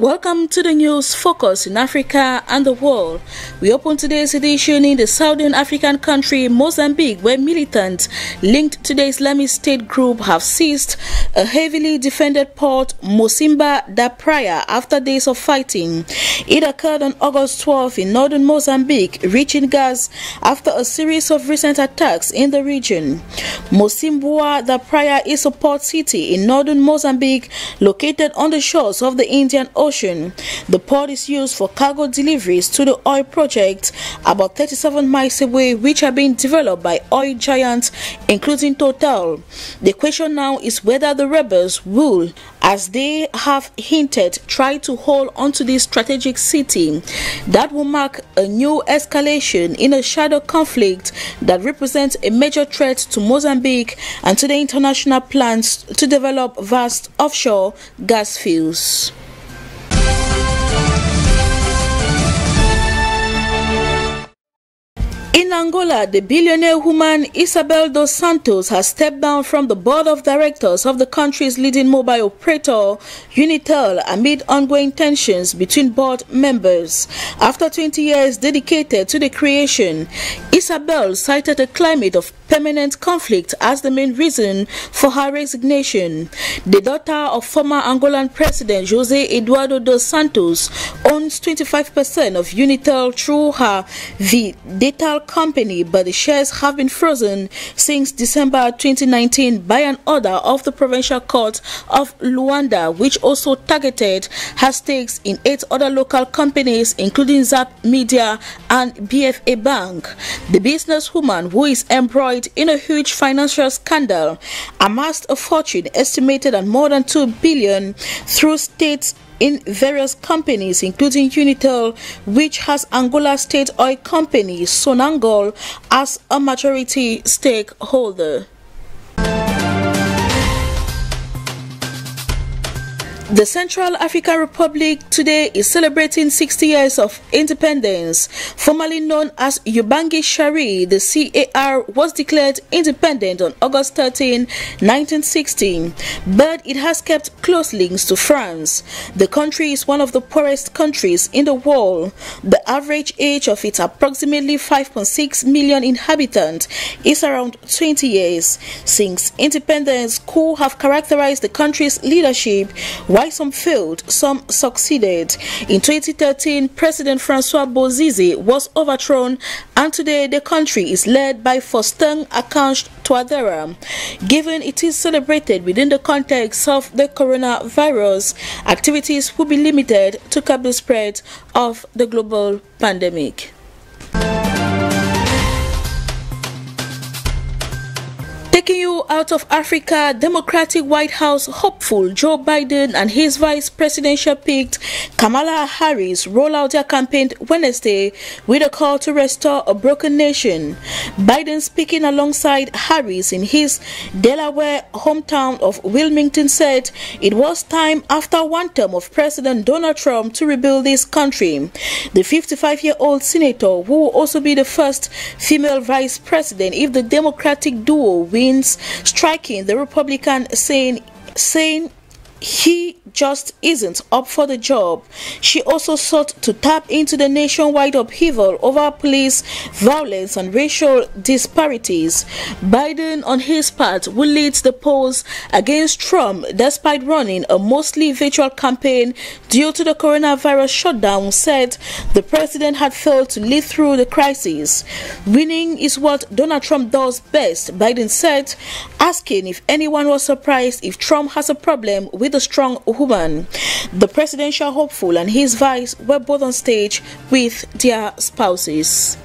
Welcome to the news focus in Africa and the world. We open today's edition in the southern African country Mozambique, where militants linked to the Islamic State group have seized a heavily defended port, Mocimboa da Praia, after days of fighting. It occurred on August 12 in northern Mozambique, reaching gas after a series of recent attacks in the region. Mocimboa da Praia is a port city in northern Mozambique located on the shores of the Indian Ocean. The port is used for cargo deliveries to the oil projects about 37 miles away, which are being developed by oil giants including Total. The question now is whether the rebels will, as they have hinted, try to hold onto this strategic city. That will mark a new escalation in a shadow conflict that represents a major threat to Mozambique and to the international plans to develop vast offshore gas fields. In Angola, the billionaire woman Isabel dos Santos has stepped down from the board of directors of the country's leading mobile operator, Unitel, amid ongoing tensions between board members. After 20 years dedicated to the creation, Isabel cited a climate of permanent conflict as the main reason for her resignation. The daughter of former Angolan President José Eduardo dos Santos owns 25% of Unitel through her Vidital company, but the shares have been frozen since December 2019 by an order of the Provincial Court of Luanda, which also targeted her stakes in 8 other local companies, including Zap Media and BFA Bank. The businesswoman, who is embroiled in a huge financial scandal, amassed a fortune estimated at more than 2 billion through stakes in various companies, including Unitel, which has Angola state oil company Sonangol as a majority stakeholder. The Central African Republic today is celebrating 60 years of independence. Formerly known as Ubangi Shari, the CAR was declared independent on August 13, 1916, but it has kept close links to France. The country is one of the poorest countries in the world. The average age of its approximately 5.6 million inhabitants is around 20 years. Since independence, coups have characterized the country's leadership. While some failed, some succeeded. In 2013, President Francois Bozize was overthrown, and today the country is led by Faustin Archange Touadéra. Given it is celebrated within the context of the coronavirus, activities will be limited to curb the spread of the global pandemic. Taking you out of Africa, Democratic White House hopeful Joe Biden and his vice presidential pick Kamala Harris roll out their campaign Wednesday with a call to restore a broken nation. Biden, speaking alongside Harris in his Delaware hometown of Wilmington, said it was time after one term of President Donald Trump to rebuild this country. The 55-year-old senator, who will also be the first female vice president if the Democratic duo wins, striking the Republican, saying he just isn't up for the job. She also sought to tap into the nationwide upheaval over police violence and racial disparities. Biden, on his part, will lead the polls against Trump despite running a mostly virtual campaign due to the coronavirus shutdown. Said the president had failed to lead through the crisis. Winning is what Donald Trump does best, Biden said, asking if anyone was surprised if Trump has a problem with a strong woman. The presidential hopeful and his vice were both on stage with their spouses.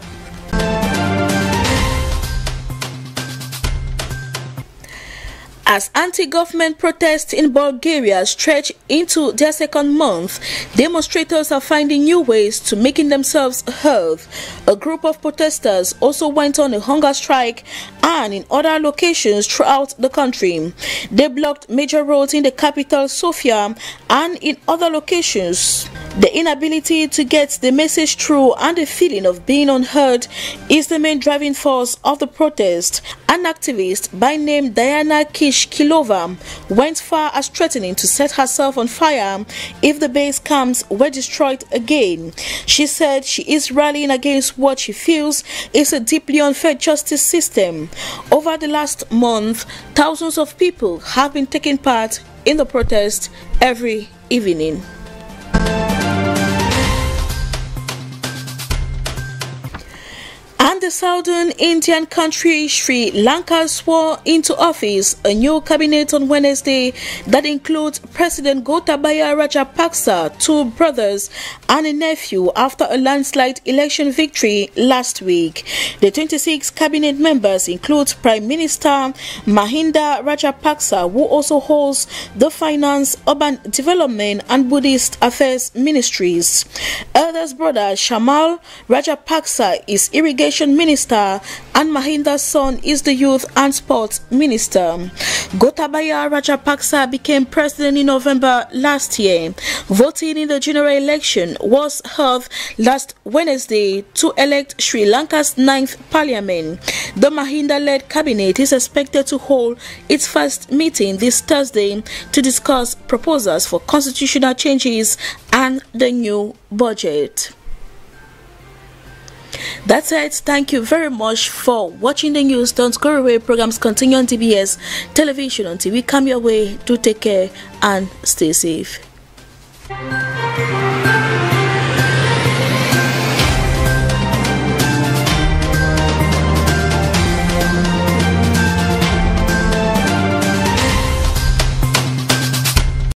As anti-government protests in Bulgaria stretch into their second month, demonstrators are finding new ways to making themselves heard. A group of protesters also went on a hunger strike and in other locations throughout the country. They blocked major roads in the capital Sofia and in other locations. The inability to get the message through and the feeling of being unheard is the main driving force of the protest. An activist by name Diana Kishkilova went far as threatening to set herself on fire if the base camps were destroyed again. She said she is rallying against what she feels is a deeply unfair justice system. Over the last month, thousands of people have been taking part in the protest every evening. And the southern Indian country Sri Lanka swore into office a new cabinet on Wednesday that includes President Gotabaya Rajapaksa, two brothers and a nephew after a landslide election victory last week. The 26 cabinet members include Prime Minister Mahinda Rajapaksa, who also holds the Finance, Urban Development and Buddhist Affairs ministries. Eldest brother Shamal Rajapaksa is Irrigation Minister and Mahinda's son is the Youth and Sports Minister. Gotabaya Rajapaksa became president in November last year. Voting in the general election was held last Wednesday to elect Sri Lanka's 9th parliament. The Mahinda-led cabinet is expected to hold its first meeting this Thursday to discuss proposals for constitutional changes and the new budget. That's it. Thank you very much for watching the news. Don't go away. Programs continue on TBS television until we come your way. Do take care and stay safe.